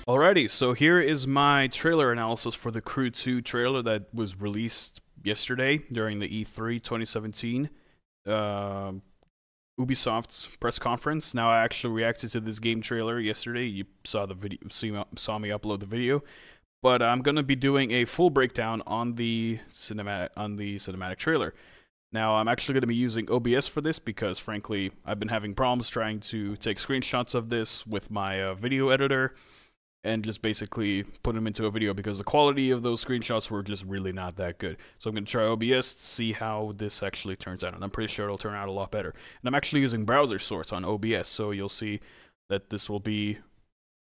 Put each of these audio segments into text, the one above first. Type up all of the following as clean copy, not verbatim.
Alrighty, so here is my trailer analysis for the Crew 2 trailer that was released yesterday during the E3 2017 uh, Ubisoft's press conference. Now, I actually reacted to this game trailer yesterday. You saw the video, saw me upload the video, but I'm gonna be doing a full breakdown on the cinematic trailer. Now, I'm actually going to be using OBS for this because, frankly, I've been having problems trying to take screenshots of this with my video editor and just basically put them into a video because the quality of those screenshots were just really not that good. So I'm going to try OBS to see how this actually turns out, and I'm pretty sure it'll turn out a lot better. And I'm actually using browser source on OBS, so you'll see that this will be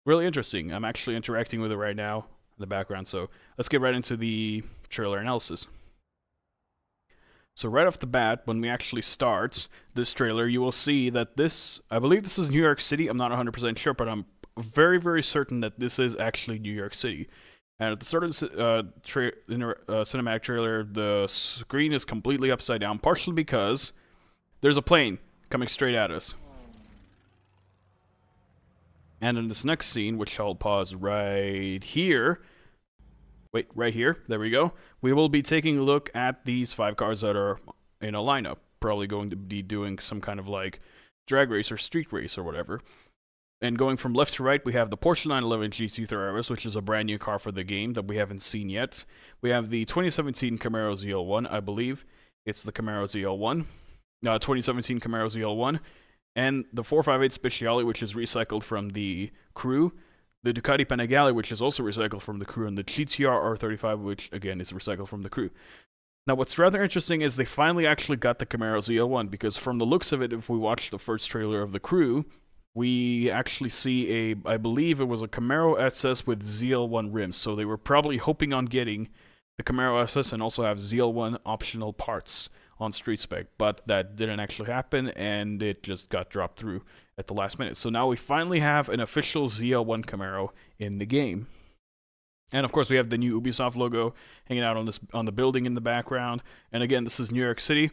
really interesting. I'm actually interacting with it right now in the background, so let's get right into the trailer analysis. So right off the bat, when we actually start this trailer, you will see that I believe this is New York City. I'm not 100% sure, but I'm very, very certain that this is actually New York City. And at the start of the cinematic trailer, the screen is completely upside down, partially because there's a plane coming straight at us. And in this next scene, which I'll pause right here, wait, right here, there we go, we will be taking a look at these 5 cars that are in a lineup, probably going to be doing some kind of like drag race or street race or whatever. And going from left to right, we have the Porsche 911 GT3 RS, which is a brand new car for the game that we haven't seen yet. We have the 2017 Camaro ZL1, I believe. It's the Camaro ZL1. 2017 Camaro ZL1. And the 458 Speciale, which is recycled from the Crew. The Ducati Panigale, which is also recycled from the Crew. And the GTR R35, which, again, is recycled from the Crew. Now, what's rather interesting is they finally actually got the Camaro ZL1, because from the looks of it, if we watch the first trailer of the Crew, we actually see I believe it was a Camaro SS with ZL1 rims, so they were probably hoping on getting the Camaro SS and also have ZL1 optional parts on street spec, but that didn't actually happen, and it just got dropped through at the last minute. So now we finally have an official ZL1 Camaro in the game. And of course, we have the new Ubisoft logo hanging out on the building in the background. And again, this is New York City.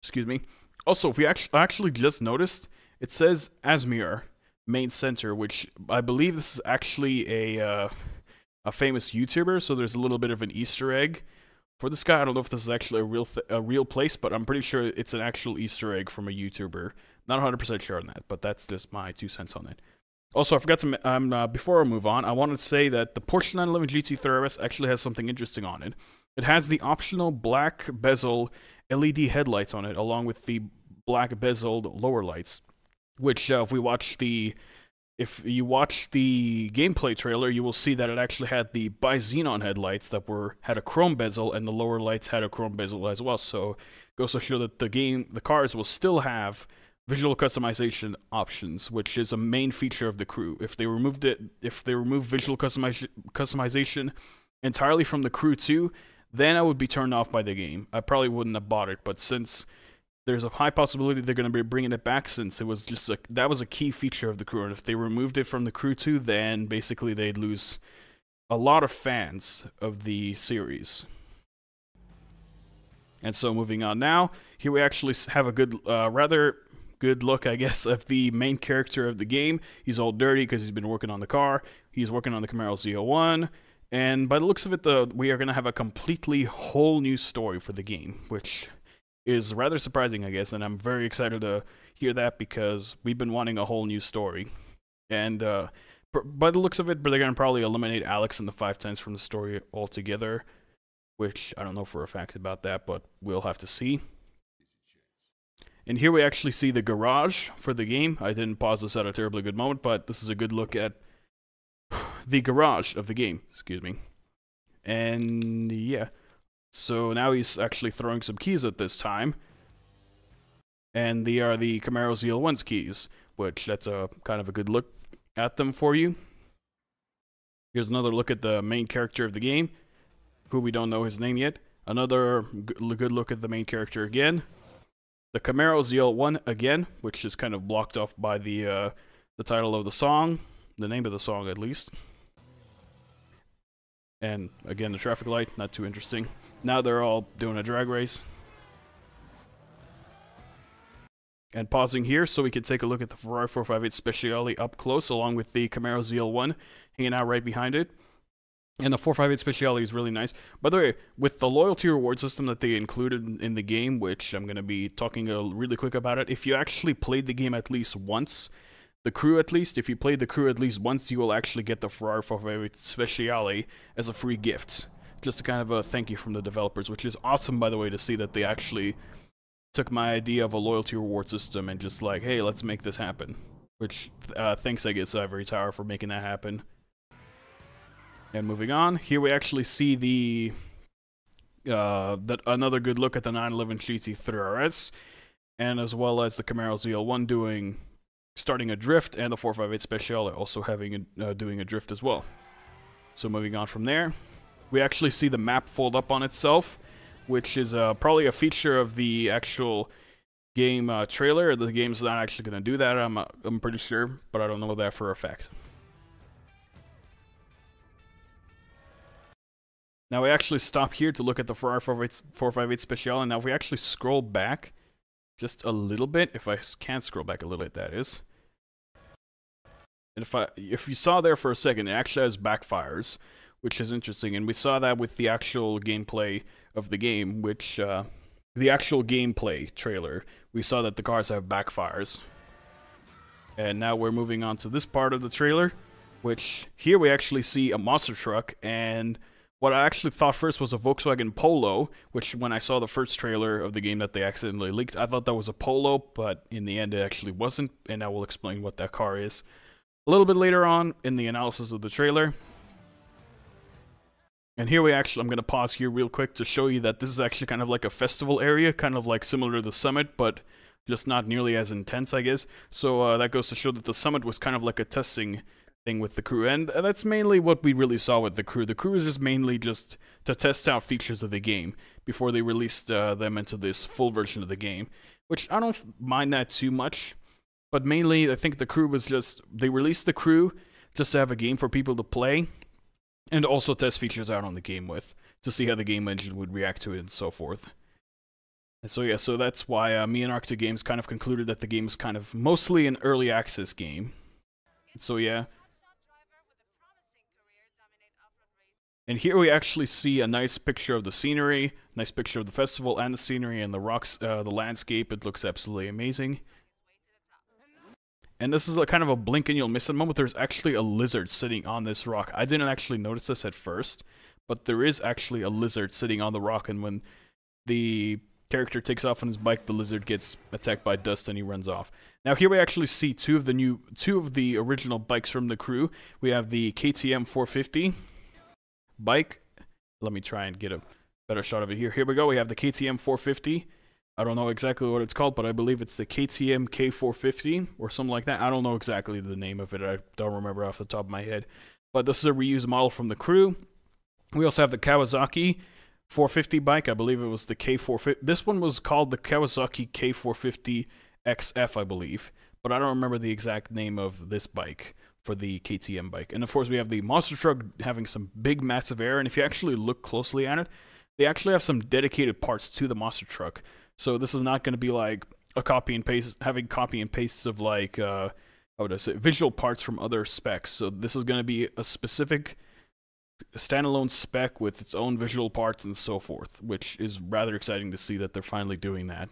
Excuse me. Also, if we actually just noticed, it says Asmir Main Center, which I believe this is actually a famous YouTuber. So there's a little bit of an Easter egg for this guy. I don't know if this is actually a real place, but I'm pretty sure it's an actual Easter egg from a YouTuber. Not 100% sure on that, but that's just my 2 cents on it. Also, I forgot to before I move on, I wanted to say that the Porsche 911 GT3 RS actually has something interesting on it. It has the optional black bezel LED headlights on it, along with the black bezeled lower lights. Which, if you watch the gameplay trailer, you will see that it actually had the bi-xenon headlights that had a chrome bezel, and the lower lights had a chrome bezel as well. So it goes to show that the cars will still have visual customization options, which is a main feature of the Crew. If they removed visual customization entirely from the Crew 2, then I would be turned off by the game. I probably wouldn't have bought it, but since there's a high possibility they're going to be bringing it back, since it was just that was a key feature of the Crew, and if they removed it from the Crew 2, then basically they'd lose a lot of fans of the series. And so moving on now, here we actually have a rather good look, I guess, of the main character of the game. He's all dirty because he's been working on the car. He's working on the Camaro ZL1. And by the looks of it, we are going to have a completely whole new story for the game, which is rather surprising, I guess, and I'm very excited to hear that because we've been wanting a whole new story. And by the looks of it, they're going to probably eliminate Alex and the 510s from the story altogether, which I don't know for a fact about that, but we'll have to see. And here we actually see the garage for the game. I didn't pause this at a terribly good moment, but this is a good look at the garage of the game, excuse me. And yeah. So now he's actually throwing some keys at this time. And they are the Camaro ZL1's keys, which that's a kind of a good look at them for you. Here's another look at the main character of the game, who we don't know his name yet. Another good look at the main character again. The Camaro ZL1 again, which is kind of blocked off by the title of the song, the name of the song at least. And again, the traffic light, not too interesting. Now they're all doing a drag race. And pausing here so we can take a look at the Ferrari 458 Speciale up close, along with the Camaro ZL1 hanging out right behind it. And the 458 Speciale is really nice. By the way, with the loyalty reward system that they included in the game, which I'm going to be talking really quick about it, if you actually played the game at least once, the crew at least, if you played the crew at least once, you will actually get the Ferrari 458 Speciale as a free gift. Just a kind of a thank you from the developers, which is awesome, by the way, to see that they actually took my idea of a loyalty reward system and just like, hey, let's make this happen. Which, thanks, I guess, Ivory Tower for making that happen. And moving on, here we actually see the another good look at the 911 GT3 RS, and as well as the Camaro ZL1 starting a drift, and the 458 Speciale also having doing a drift as well. So moving on from there, we actually see the map fold up on itself, which is probably a feature of the actual game trailer. The game's not actually going to do that, I'm pretty sure, but I don't know that for a fact. Now we actually stop here to look at the Ferrari 458 Speciale, and now if we actually scroll back just a little bit, if I can scroll back a little bit, that is. And if you saw there for a second, it actually has backfires, which is interesting, and we saw that with the actual gameplay of the game, which, the actual gameplay trailer, we saw that the cars have backfires. And now we're moving on to this part of the trailer, which here we actually see a monster truck, and what I actually thought first was a Volkswagen Polo, which when I saw the first trailer of the game that they accidentally leaked, I thought that was a Polo, but in the end it actually wasn't, and I will explain what that car is a little bit later on in the analysis of the trailer. And here I'm going to pause here real quick to show you that this is actually kind of like a festival area, kind of like similar to the Summit, but just not nearly as intense, I guess. So that goes to show that the Summit was kind of like a testing thing with the crew, and that's mainly what we really saw with the crew. The crew is just mainly just to test out features of the game before they released them into this full version of the game, which I don't mind that too much, but mainly I think the crew was just, they released the crew just to have a game for people to play, and also test features out on the game with, to see how the game engine would react to it and so forth. And so yeah, so that's why me and Arctic Games kind of concluded that the game is kind of mostly an early access game. So yeah. And here we actually see a nice picture of the scenery, nice picture of the festival and the scenery and the rocks, the landscape. It looks absolutely amazing. And this is kind of a blink and you'll miss it moment. There's actually a lizard sitting on this rock. I didn't actually notice this at first, but there is actually a lizard sitting on the rock, and when the character takes off on his bike, the lizard gets attacked by dust and he runs off. Now here we actually see two of the original bikes from the crew. We have the KTM 450 bike. Let me try and get a better shot of it here. Here we go. We have the KTM 450. I don't know exactly what it's called, but I believe it's the KTM K450 or something like that. I don't know exactly the name of it. I don't remember off the top of my head. But this is a reused model from the crew. We also have the Kawasaki 450 bike. I believe it was the K450. This one was called the Kawasaki K450 XF, I believe. But I don't remember the exact name of this bike for the KTM bike. And of course we have the monster truck having some big massive air, and if you actually look closely at it, they actually have some dedicated parts to the monster truck. So this is not going to be like a copy and paste, having copy and pastes of like, how would I say, visual parts from other specs. So this is going to be a specific standalone spec with its own visual parts and so forth, which is rather exciting to see that they're finally doing that.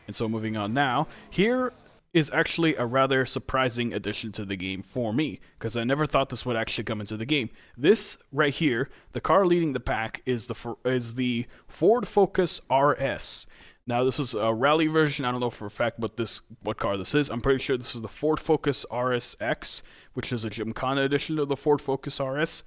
And so moving on now, here is actually a rather surprising addition to the game for me, because I never thought this would actually come into the game. This right here, the car leading the pack, is the Ford Focus RS. Now this is a rally version. I don't know for a fact what car this is. I'm pretty sure this is the Ford Focus RSX, which is a Gymkhana edition of the Ford Focus RS,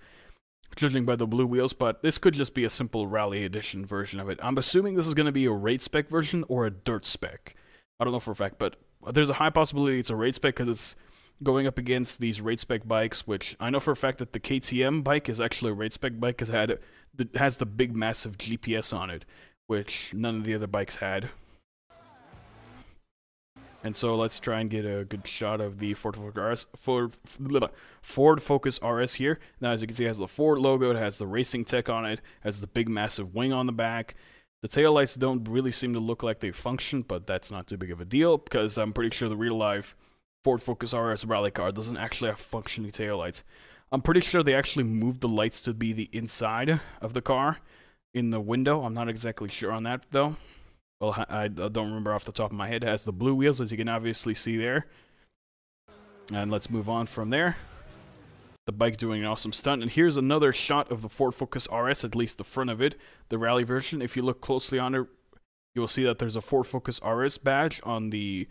judging by the blue wheels, but this could just be a simple rally edition version of it. I'm assuming this is going to be a raid spec version or a dirt spec. I don't know for a fact, but there's a high possibility it's a raid spec because it's going up against these raid spec bikes, which I know for a fact that the KTM bike is actually a raid spec bike because it has the big massive GPS on it, which none of the other bikes had. And so let's try and get a good shot of the Ford Focus RS here. Now as you can see, it has the Ford logo, it has the racing tech on it, has the big massive wing on the back. The taillights don't really seem to look like they function, but that's not too big of a deal, because I'm pretty sure the real-life Ford Focus RS rally car doesn't actually have functioning taillights. I'm pretty sure they actually moved the lights to be the inside of the car in the window. I'm not exactly sure on that, though. Well, I don't remember off the top of my head. It has the blue wheels, as you can obviously see there. And let's move on from there. The bike doing an awesome stunt. And here's another shot of the Ford Focus RS, at least the front of it, the rally version. If you look closely on it, you will see that there's a Ford Focus RS badge on the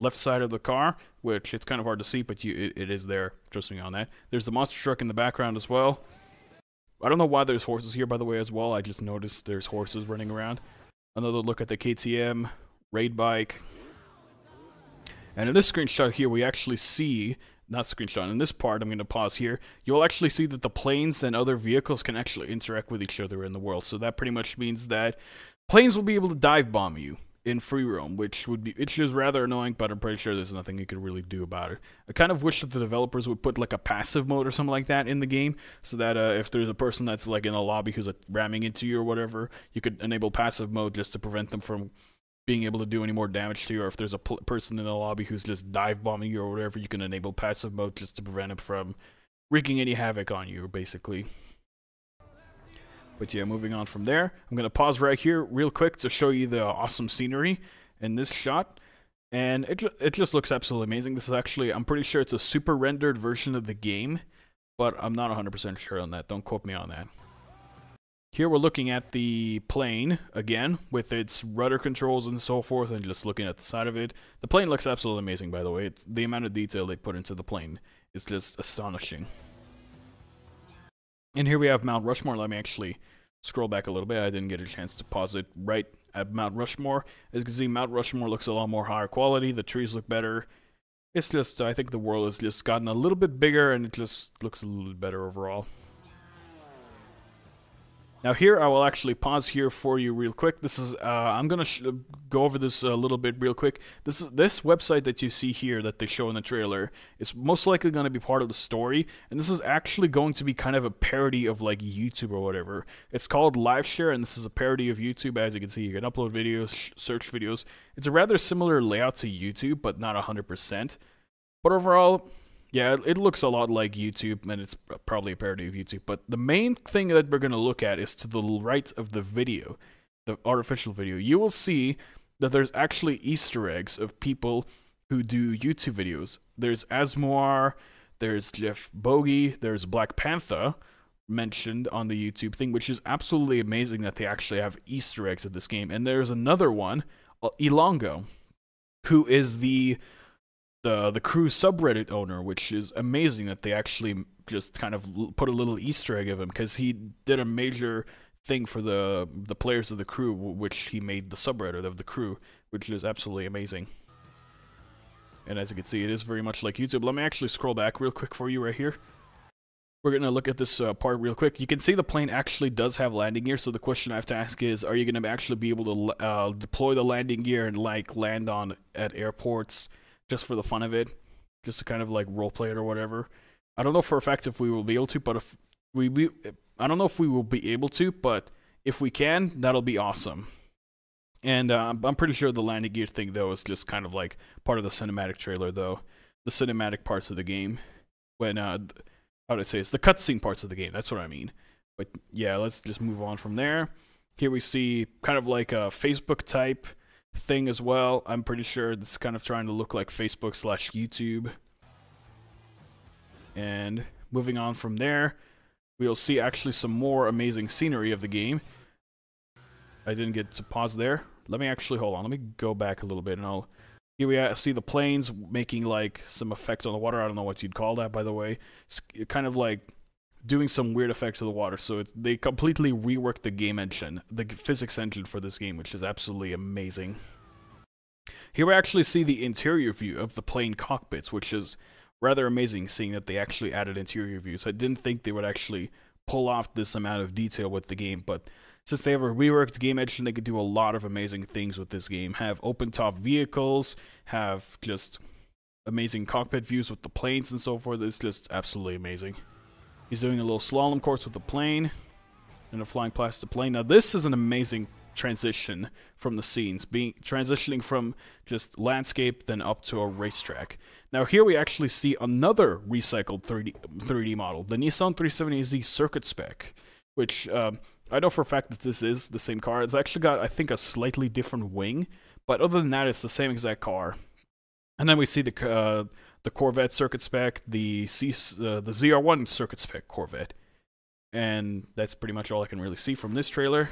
left side of the car, which it's kind of hard to see, but it is there. Trust me on that. There's the monster truck in the background as well. I don't know why there's horses here, by the way, as well. I just noticed there's horses running around. Another look at the KTM raid bike. And in this screenshot here, we actually see, not screenshot, in this part, I'm going to pause here, you'll actually see that the planes and other vehicles can actually interact with each other in the world. So that pretty much means that planes will be able to dive bomb you in free roam, which is rather annoying, but I'm pretty sure there's nothing you could really do about it. I kind of wish that the developers would put like a passive mode or something like that in the game, so that if there's a person that's like in a lobby who's ramming into you or whatever, you could enable passive mode just to prevent them from being able to do any more damage to you. Or if there's a person in the lobby who's just dive bombing you or whatever, you can enable passive mode just to prevent him from wreaking any havoc on you, basically. But yeah, moving on from there, I'm going to pause right here real quick to show you the awesome scenery in this shot. And it just looks absolutely amazing. This is actually, I'm pretty sure it's a super rendered version of the game, but I'm not 100% sure on that. Don't quote me on that. Here we're looking at the plane, again, with its rudder controls and so forth, and just looking at the side of it. The plane looks absolutely amazing, by the way. It's the amount of detail they put into the plane is just astonishing. And here we have Mount Rushmore. Let me actually scroll back a little bit. I didn't get a chance to pause it right at Mount Rushmore. As you can see, Mount Rushmore looks a lot more higher quality. The trees look better. It's just, I think the world has just gotten a little bit bigger, and it just looks a little bit better overall. Now here, I will actually pause here for you real quick. This is, I'm gonna go over this a little bit real quick. This website that you see here that they show in the trailer is most likely gonna be part of the story, and this is actually going to be kind of a parody of like YouTube or whatever. It's called LiveShare, and this is a parody of YouTube. As you can see, you can upload videos, search videos. It's a rather similar layout to YouTube, but not 100%. But overall, yeah, it looks a lot like YouTube, and it's probably a parody of YouTube. But the main thing that we're going to look at is to the right of the video, the artificial video. You will see that there's actually Easter eggs of people who do YouTube videos. There's Asmoir, there's Jeff Bogey, there's Black Panther mentioned on the YouTube thing, which is absolutely amazing that they actually have Easter eggs in this game. And there's another one, Ilongo, who is the crew subreddit owner, which is amazing that they actually just kind of put a little Easter egg of him, because he did a major thing for the players of the crew, which he made the subreddit of the crew, which is absolutely amazing. And as you can see, it is very much like YouTube. Let me actually scroll back real quick for you right here. We're going to look at this part real quick. You can see the plane actually does have landing gear, so the question I have to ask is, are you going to actually be able to deploy the landing gear and like land at airports just for the fun of it, just to kind of like roleplay it or whatever? I don't know for a fact if we will be able to, but I don't know if we will be able to, but if we can, that'll be awesome. And I'm pretty sure the landing gear thing, though, is just kind of like part of the cinematic trailer, though. The cinematic parts of the game. When, how do I say, it's the cutscene parts of the game, that's what I mean. But yeah, let's just move on from there. Here we see kind of like a Facebook type thing as well. I'm pretty sure this is kind of trying to look like Facebook/YouTube. And moving on from there, we'll see actually some more amazing scenery of the game. I didn't get to pause there. Let me actually, hold on, let me go back a little bit, and here we see the planes making like some effects on the water. I don't know what you'd call that, by the way. It's kind of like doing some weird effects to the water. So they completely reworked the game engine, the physics engine for this game, which is absolutely amazing. Here we actually see the interior view of the plane cockpits, which is rather amazing, seeing that they actually added interior views. I didn't think they would actually pull off this amount of detail with the game, but since they have a reworked game engine, they could do a lot of amazing things with this game. Have open-top vehicles, have just amazing cockpit views with the planes and so forth. It's just absolutely amazing. He's doing a little slalom course with the plane and a flying plastic plane. Now this is an amazing transition from the scenes, transitioning from just landscape then up to a racetrack. Now here we actually see another recycled 3D model, the Nissan 370Z Circuit Spec, which I know for a fact that this is the same car. It's actually got, I think, a slightly different wing, but other than that, it's the same exact car. And then we see the Corvette Circuit Spec, the ZR1 Circuit Spec Corvette. And that's pretty much all I can really see from this trailer.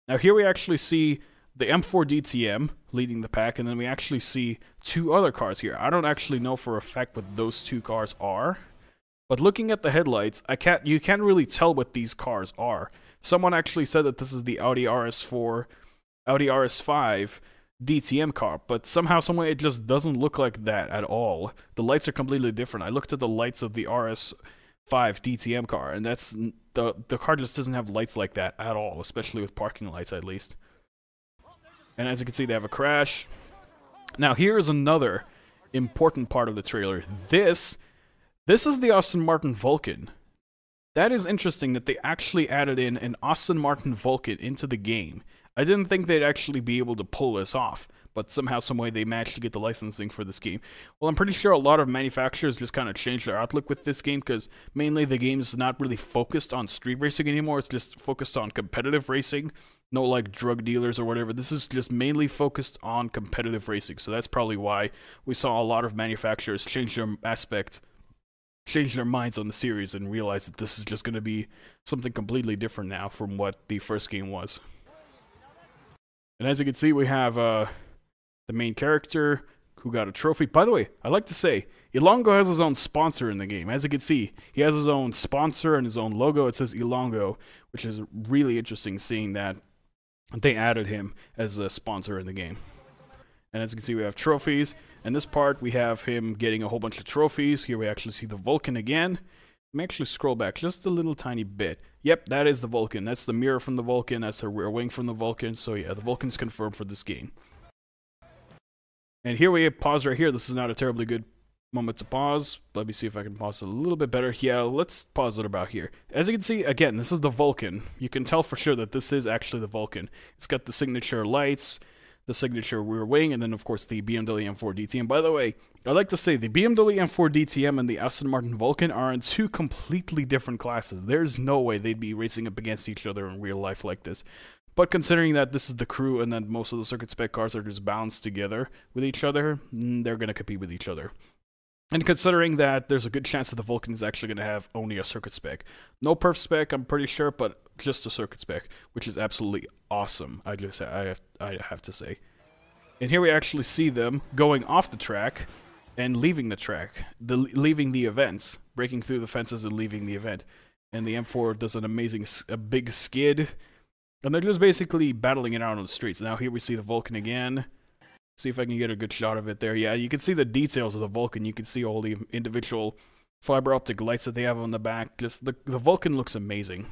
Now here we actually see the M4 DTM leading the pack, and then we actually see two other cars here. I don't actually know for a fact what those two cars are, but looking at the headlights, you can't really tell what these cars are. Someone actually said that this is the Audi RS5 DTM car, but somehow, someway, it just doesn't look like that at all. The lights are completely different. I looked at the lights of the RS5 DTM car, and that's the car just doesn't have lights like that at all, especially with parking lights at least. And as you can see, they have a crash. Now here is another important part of the trailer. This is the Aston Martin Vulcan. That is interesting that they actually added in an Aston Martin Vulcan into the game. I didn't think they'd actually be able to pull this off, but somehow, someway, they managed to get the licensing for this game. Well, I'm pretty sure a lot of manufacturers just kind of changed their outlook with this game, because mainly the game is not really focused on street racing anymore. It's just focused on competitive racing. No, like, drug dealers or whatever. This is just mainly focused on competitive racing, so that's probably why we saw a lot of manufacturers change their minds on the series and realize that this is just going to be something completely different now from what the first game was. And as you can see, we have the main character who got a trophy. By the way, I like to say, Ilongo has his own sponsor in the game. As you can see, he has his own sponsor and his own logo. It says Ilongo, which is really interesting seeing that they added him as a sponsor in the game. And as you can see, we have trophies. In this part, we have him getting a whole bunch of trophies. Here we actually see the Vulcan again. Let me actually scroll back just a little tiny bit. Yep, that is the Vulcan. That's the mirror from the Vulcan. That's the rear wing from the Vulcan. So yeah, the Vulcan's confirmed for this game. And here we pause right here. This is not a terribly good moment to pause. Let me see if I can pause it a little bit better. Yeah, let's pause it about here. As you can see, again, this is the Vulcan. You can tell for sure that this is actually the Vulcan. It's got the signature lights, the signature rear wing, and then of course the BMW M4 DTM. By the way, I'd like to say the BMW M4 DTM and the Aston Martin Vulcan are in two completely different classes. There's no way they'd be racing up against each other in real life like this. But considering that this is the crew and that most of the circuit spec cars are just balanced together with each other, they're going to compete with each other. And considering that there's a good chance that the Vulcan is actually going to have only a circuit spec. No perf spec, I'm pretty sure, but just a circuit spec, which is absolutely awesome, I have to say. And here we actually see them going off the track and leaving the track, leaving the events, breaking through the fences and leaving the event. And the M4 does an amazing, big skid, and they're just basically battling it out on the streets. Now here we see the Vulcan again. See if I can get a good shot of it there. Yeah, you can see the details of the Vulcan. You can see all the individual fiber optic lights that they have on the back. Just the Vulcan looks amazing.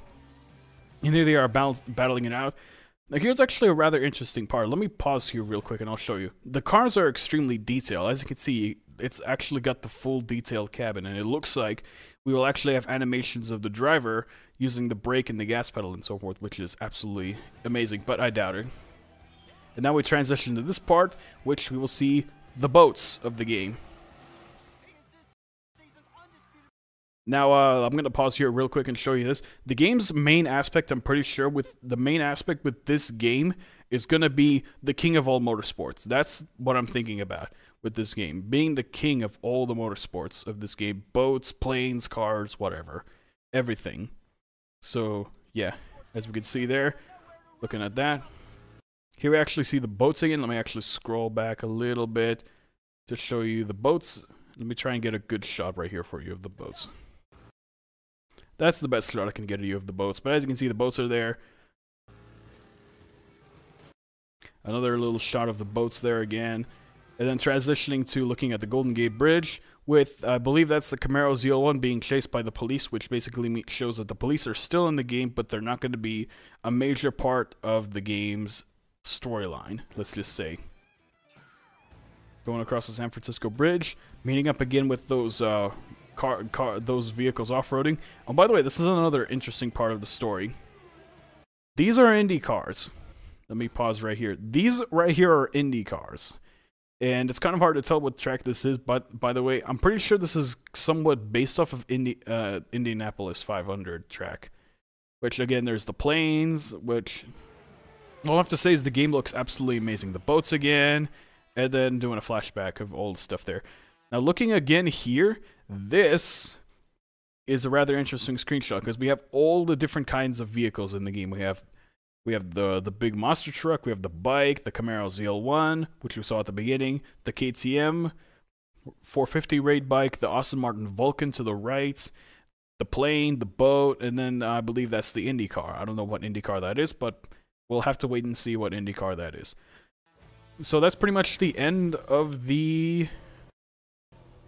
And here they are battling it out. Now here's actually a rather interesting part. Let me pause here real quick and I'll show you. The cars are extremely detailed. As you can see, it's actually got the full detailed cabin, and it looks like we will actually have animations of the driver using the brake and the gas pedal and so forth, which is absolutely amazing, but I doubt it. And now we transition to this part, which we will see the boats of the game. Now, I'm going to pause here real quick and show you this. The game's main aspect, I'm pretty sure, with this game is going to be the king of all motorsports. That's what I'm thinking about with this game. Being the king of all the motorsports of this game. Boats, planes, cars, whatever. Everything. So, yeah. As we can see there, looking at that. Here we actually see the boats again. Let me actually scroll back a little bit to show you the boats. Let me try and get a good shot right here for you of the boats. That's the best shot I can get of you of the boats. But as you can see, the boats are there. Another little shot of the boats there again. And then transitioning to looking at the Golden Gate Bridge with, I believe that's the Camaro ZL1 being chased by the police, which basically shows that the police are still in the game, but they're not going to be a major part of the game's storyline, let's just say. Going across the San Francisco Bridge, meeting up again with those those vehicles off-roading. Oh, by the way, this is another interesting part of the story. These are Indy cars. Let me pause right here. These right here are Indy cars. And it's kind of hard to tell what track this is, but by the way, I'm pretty sure this is somewhat based off of Indianapolis 500 track. Which, again, there's the planes, which all I have to say is the game looks absolutely amazing. The boats again, and then doing a flashback of old stuff there. Now, looking again here, this is a rather interesting screenshot, because we have all the different kinds of vehicles in the game. We have the big monster truck, we have the bike, the Camaro ZL1, which we saw at the beginning, the KTM 450 raid bike, the Aston Martin Vulcan to the right, the plane, the boat, and then I believe that's the Indy car. I don't know what Indy car that is, but we'll have to wait and see what Indy car that is. So that's pretty much the end of the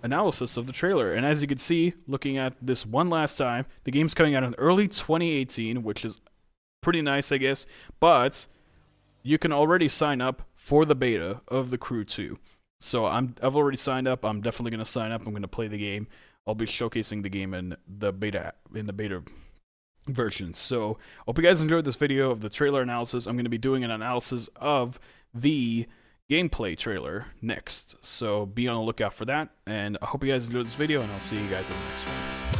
analysis of the trailer. And as you can see, looking at this one last time, the game's coming out in early 2018, which is pretty nice, I guess, but you can already sign up for the beta of The Crew 2. So I've already signed up. I'm definitely going to sign up. I'm going to play the game. I'll be showcasing the game in the beta version. So hope you guys enjoyed this video of the trailer analysis. I'm going to be doing an analysis of the gameplay trailer next. So be on the lookout for that. And I hope you guys enjoyed this video, and I'll see you guys in the next one.